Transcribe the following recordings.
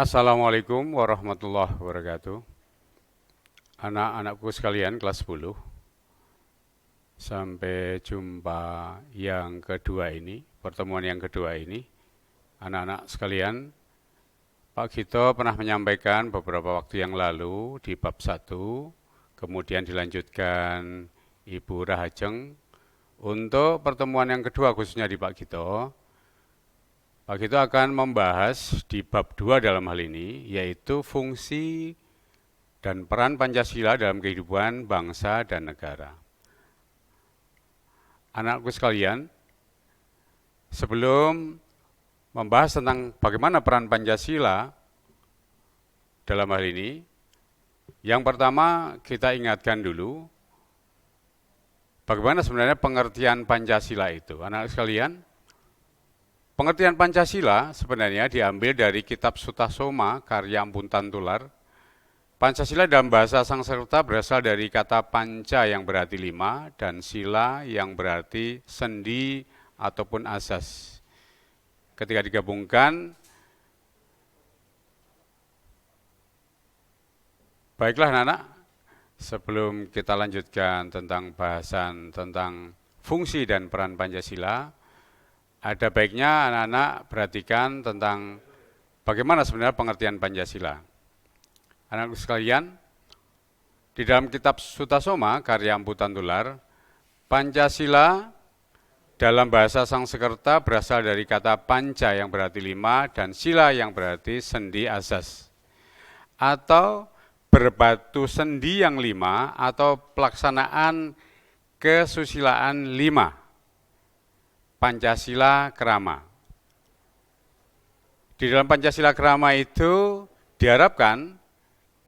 Assalamualaikum warahmatullahi wabarakatuh. Anak-anakku sekalian kelas 10, sampai jumpa yang kedua ini, pertemuan yang kedua ini. Anak-anak sekalian, Pak Gito pernah menyampaikan beberapa waktu yang lalu di bab 1, kemudian dilanjutkan Ibu Rahajeng. Untuk pertemuan yang kedua khususnya di Pak Gito, Pak Gito akan membahas di bab 2 dalam hal ini, yaitu fungsi dan peran Pancasila dalam kehidupan bangsa dan negara. Anakku sekalian, sebelum membahas tentang bagaimana peran Pancasila dalam hal ini, yang pertama kita ingatkan dulu bagaimana sebenarnya pengertian Pancasila itu. Anak sekalian, pengertian Pancasila sebenarnya diambil dari kitab Sutasoma karya Ampun Tantular. Pancasila dalam bahasa Sanskerta berasal dari kata panca yang berarti 5 dan sila yang berarti sendi ataupun asas. Ketika digabungkan, baiklah anak-anak, sebelum kita lanjutkan tentang bahasan tentang fungsi dan peran Pancasila, ada baiknya anak-anak perhatikan tentang bagaimana sebenarnya pengertian Pancasila. Anak-anak sekalian, di dalam kitab Sutasoma karya Ampun Tantular, Pancasila dalam bahasa Sanskerta berasal dari kata panca yang berarti 5 dan sila yang berarti sendi asas. Atau berbatu sendi yang 5 atau pelaksanaan kesusilaan 5. Pancasila Krama. Di dalam Pancasila Krama itu diharapkan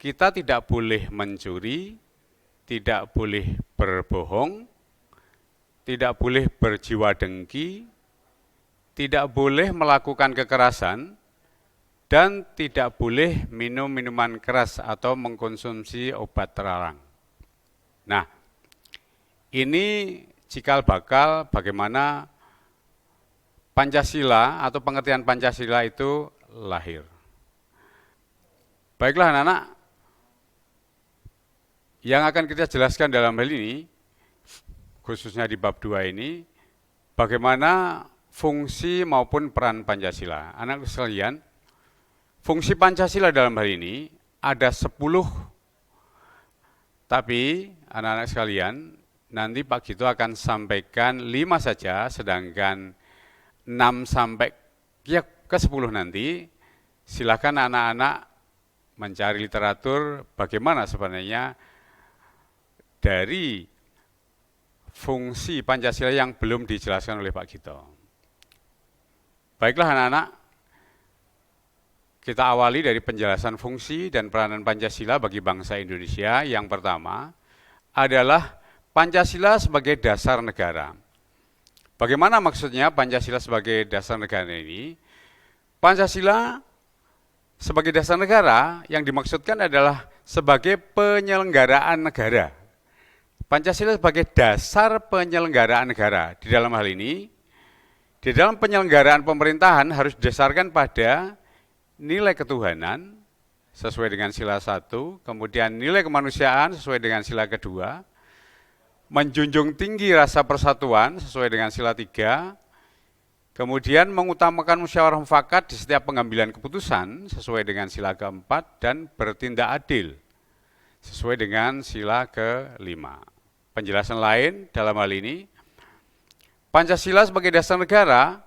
kita tidak boleh mencuri, tidak boleh berbohong, tidak boleh berjiwa dengki, tidak boleh melakukan kekerasan, dan tidak boleh minum minuman keras atau mengkonsumsi obat terlarang. Nah, ini cikal bakal bagaimana Pancasila atau pengertian Pancasila itu lahir. Baiklah anak-anak, yang akan kita jelaskan dalam hal ini, khususnya di bab 2 ini, bagaimana fungsi maupun peran Pancasila. Anak sekalian, fungsi Pancasila dalam hal ini ada 10, tapi anak-anak sekalian, nanti Pak Gito akan sampaikan 5 saja, sedangkan 6 sampai ke 10 nanti, silakan anak-anak mencari literatur bagaimana sebenarnya dari fungsi Pancasila yang belum dijelaskan oleh Pak Gito. Baiklah anak-anak, kita awali dari penjelasan fungsi dan peranan Pancasila bagi bangsa Indonesia. Yang pertama adalah Pancasila sebagai dasar negara. Bagaimana maksudnya Pancasila sebagai dasar negara ini? Pancasila sebagai dasar negara yang dimaksudkan adalah sebagai penyelenggaraan negara. Pancasila sebagai dasar penyelenggaraan negara. Di dalam hal ini, di dalam penyelenggaraan pemerintahan harus didasarkan pada nilai ketuhanan sesuai dengan sila 1, kemudian nilai kemanusiaan sesuai dengan sila kedua, menjunjung tinggi rasa persatuan sesuai dengan sila 3, kemudian mengutamakan musyawarah mufakat di setiap pengambilan keputusan sesuai dengan sila keempat, dan bertindak adil sesuai dengan sila ke-5. Penjelasan lain dalam hal ini, Pancasila sebagai dasar negara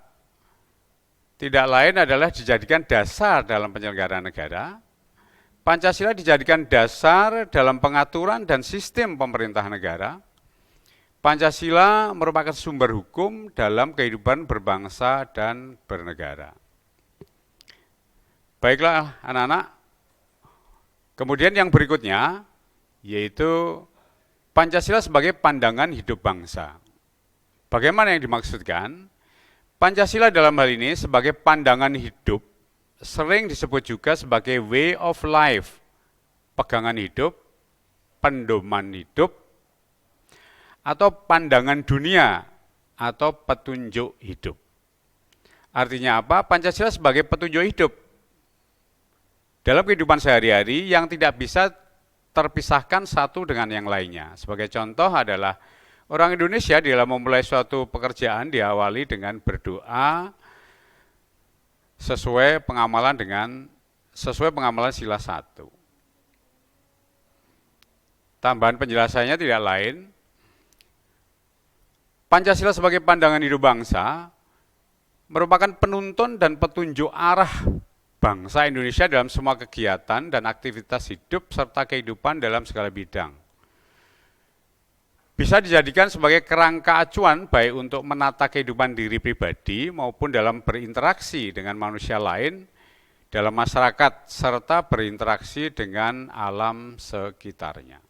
tidak lain adalah dijadikan dasar dalam penyelenggaraan negara. Pancasila dijadikan dasar dalam pengaturan dan sistem pemerintahan negara. Pancasila merupakan sumber hukum dalam kehidupan berbangsa dan bernegara. Baiklah anak-anak, kemudian yang berikutnya yaitu Pancasila sebagai pandangan hidup bangsa. Bagaimana yang dimaksudkan? Pancasila dalam hal ini sebagai pandangan hidup, sering disebut juga sebagai way of life, pegangan hidup, pendoman hidup, atau pandangan dunia, atau petunjuk hidup. Artinya apa? Pancasila sebagai petunjuk hidup. dalam kehidupan sehari-hari yang tidak bisa terpisahkan satu dengan yang lainnya. Sebagai contoh adalah orang Indonesia di dalam memulai suatu pekerjaan diawali dengan berdoa sesuai pengamalan sila 1. Tambahan penjelasannya tidak lain, Pancasila sebagai pandangan hidup bangsa merupakan penuntun dan petunjuk arah bangsa Indonesia dalam semua kegiatan dan aktivitas hidup serta kehidupan dalam segala bidang. Bisa dijadikan sebagai kerangka acuan baik untuk menata kehidupan diri pribadi maupun dalam berinteraksi dengan manusia lain dalam masyarakat serta berinteraksi dengan alam sekitarnya.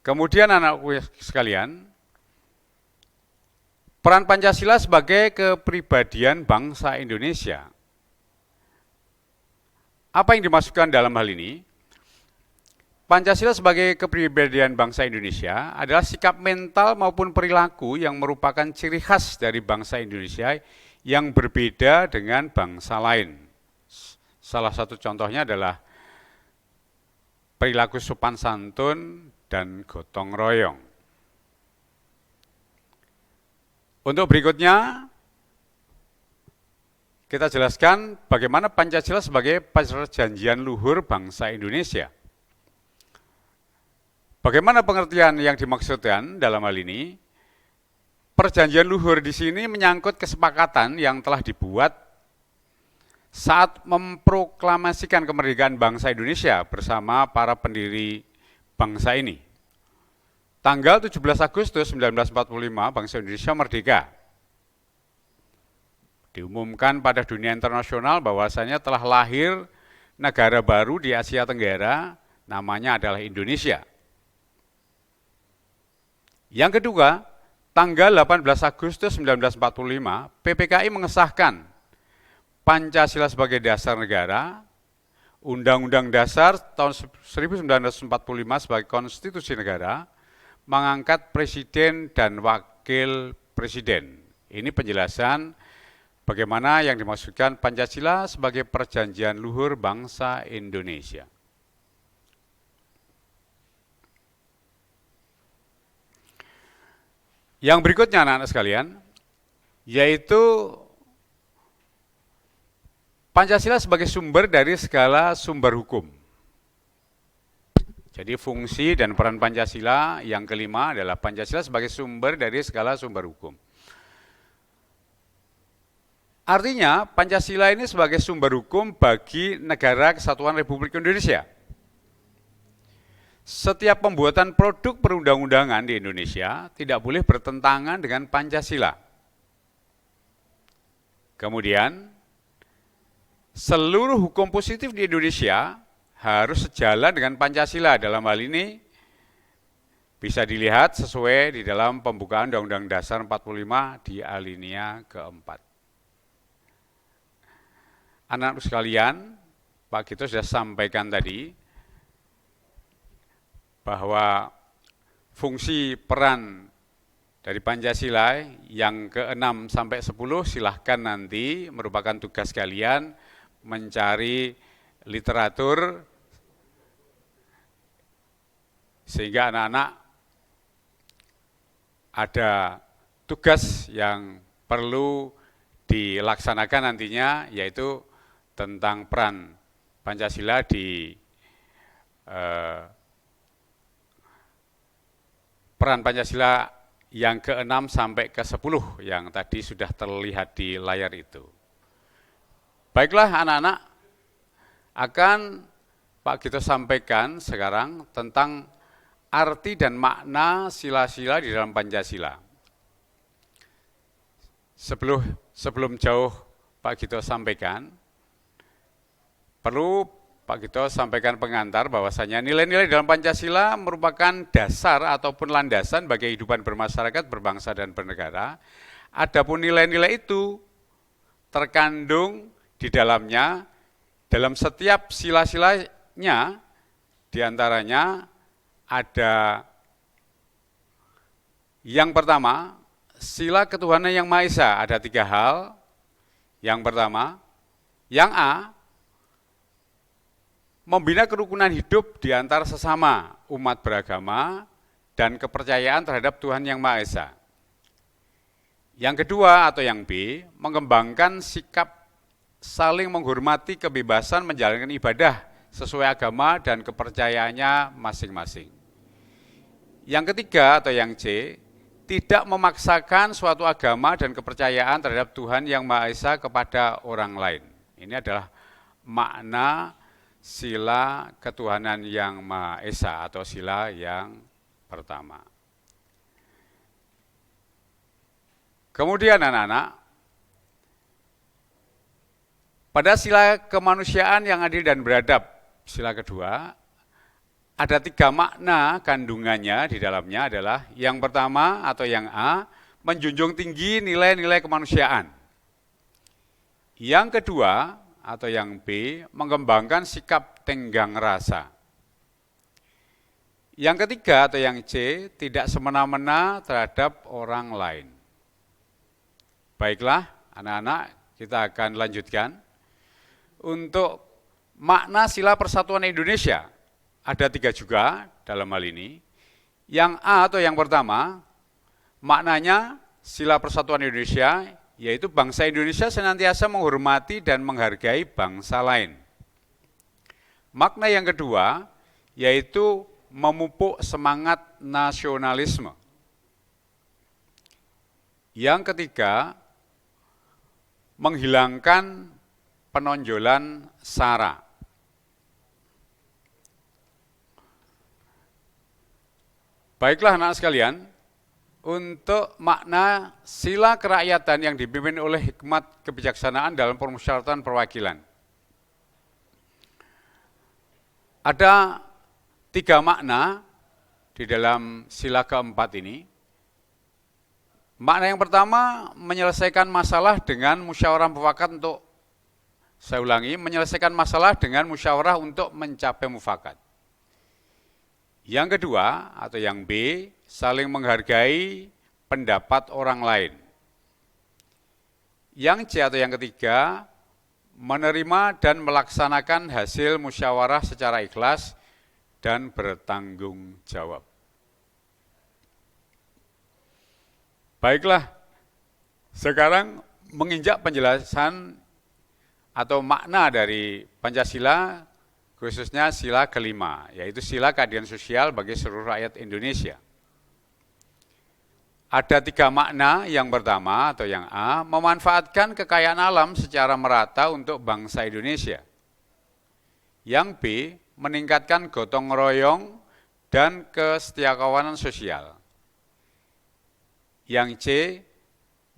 Kemudian anak-anakku sekalian, peran Pancasila sebagai kepribadian bangsa Indonesia. Apa yang dimaksudkan dalam hal ini? Pancasila sebagai kepribadian bangsa Indonesia adalah sikap mental maupun perilaku yang merupakan ciri khas dari bangsa Indonesia yang berbeda dengan bangsa lain. Salah satu contohnya adalah perilaku sopan santun dan gotong royong. Untuk berikutnya, kita jelaskan bagaimana Pancasila sebagai perjanjian luhur bangsa Indonesia. Bagaimana pengertian yang dimaksudkan dalam hal ini? Perjanjian luhur di sini menyangkut kesepakatan yang telah dibuat saat memproklamasikan kemerdekaan bangsa Indonesia bersama para pendiri bangsa ini. Tanggal 17 Agustus 1945, bangsa Indonesia merdeka. Diumumkan pada dunia internasional bahwasanya telah lahir negara baru di Asia Tenggara, namanya adalah Indonesia. Yang kedua, tanggal 18 Agustus 1945, PPKI mengesahkan Pancasila sebagai dasar negara, Undang-Undang Dasar tahun 1945 sebagai konstitusi negara, mengangkat presiden dan wakil presiden. Ini penjelasan bagaimana yang dimaksudkan Pancasila sebagai perjanjian luhur bangsa Indonesia. Yang berikutnya anak-anak sekalian, yaitu Pancasila sebagai sumber dari segala sumber hukum. Jadi fungsi dan peran Pancasila yang kelima adalah Pancasila sebagai sumber dari segala sumber hukum. Artinya Pancasila ini sebagai sumber hukum bagi Negara Kesatuan Republik Indonesia. Setiap pembuatan produk perundang-undangan di Indonesia tidak boleh bertentangan dengan Pancasila. Kemudian seluruh hukum positif di Indonesia harus sejalan dengan Pancasila. Dalam hal ini bisa dilihat sesuai di dalam pembukaan Undang-Undang Dasar 45 di alinea keempat. Anak-anak sekalian, Pak Gito sudah sampaikan tadi bahwa fungsi peran dari Pancasila yang ke-6 sampai 10 silahkan nanti merupakan tugas kalian mencari literatur sehingga anak-anak ada tugas yang perlu dilaksanakan nantinya, yaitu tentang peran Pancasila di peran Pancasila yang ke-6 sampai ke-10 yang tadi sudah terlihat di layar itu. Baiklah anak-anak, akan Pak Gito sampaikan sekarang tentang arti dan makna sila-sila di dalam Pancasila. Sebelum jauh Pak Gito sampaikan, perlu Pak Gito sampaikan pengantar bahwasanya nilai-nilai dalam Pancasila merupakan dasar ataupun landasan bagi kehidupan bermasyarakat, berbangsa dan bernegara. Adapun nilai-nilai itu terkandung di dalamnya, dalam setiap sila-silanya, diantaranya ada yang pertama, sila ketuhanan yang Maha Esa. Ada 3 hal. Yang pertama, yang A, membina kerukunan hidup di antara sesama umat beragama dan kepercayaan terhadap Tuhan Yang Maha Esa. Yang kedua atau yang B, mengembangkan sikap saling menghormati kebebasan menjalankan ibadah sesuai agama dan kepercayaannya masing-masing. Yang ketiga atau yang C, tidak memaksakan suatu agama dan kepercayaan terhadap Tuhan Yang Maha Esa kepada orang lain. Ini adalah makna sila ketuhanan Yang Maha Esa atau sila yang pertama. Kemudian anak-anak, pada sila kemanusiaan yang adil dan beradab, sila kedua, ada 3 makna kandungannya di dalamnya adalah yang pertama atau yang A, menjunjung tinggi nilai-nilai kemanusiaan. Yang kedua atau yang B, mengembangkan sikap tenggang rasa. Yang ketiga atau yang C, tidak semena-mena terhadap orang lain. Baiklah, anak-anak, kita akan lanjutkan. Untuk makna sila persatuan Indonesia, ada 3 juga dalam hal ini. Yang A atau yang pertama, maknanya sila persatuan Indonesia, yaitu bangsa Indonesia senantiasa menghormati dan menghargai bangsa lain. Makna yang kedua, yaitu memupuk semangat nasionalisme. Yang ketiga, menghilangkan penonjolan SARA. Baiklah anak sekalian, untuk makna sila kerakyatan yang dipimpin oleh hikmat kebijaksanaan dalam permusyawaratan perwakilan. Ada 3 makna di dalam sila keempat ini. Makna yang pertama, menyelesaikan masalah dengan musyawarah mufakat untuk, saya ulangi, menyelesaikan masalah dengan musyawarah untuk mencapai mufakat. Yang kedua atau yang B, saling menghargai pendapat orang lain. Yang C atau yang ketiga, menerima dan melaksanakan hasil musyawarah secara ikhlas dan bertanggung jawab. Baiklah, sekarang menginjak penjelasan atau makna dari Pancasila, khususnya sila kelima, yaitu sila keadilan sosial bagi seluruh rakyat Indonesia. Ada 3 makna, yang pertama atau yang A, memanfaatkan kekayaan alam secara merata untuk bangsa Indonesia. Yang B, meningkatkan gotong royong dan kesetiakawanan sosial. Yang C,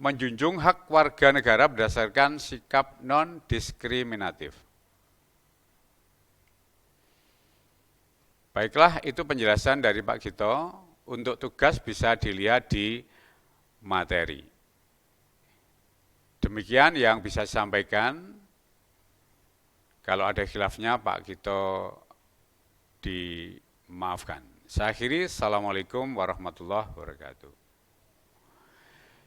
menjunjung hak warga negara berdasarkan sikap non-diskriminatif. Baiklah, itu penjelasan dari Pak Gito. Untuk tugas bisa dilihat di materi. Demikian yang bisa disampaikan. Kalau ada khilafnya Pak Gito dimaafkan. Saya akhiri, Assalamualaikum warahmatullahi wabarakatuh.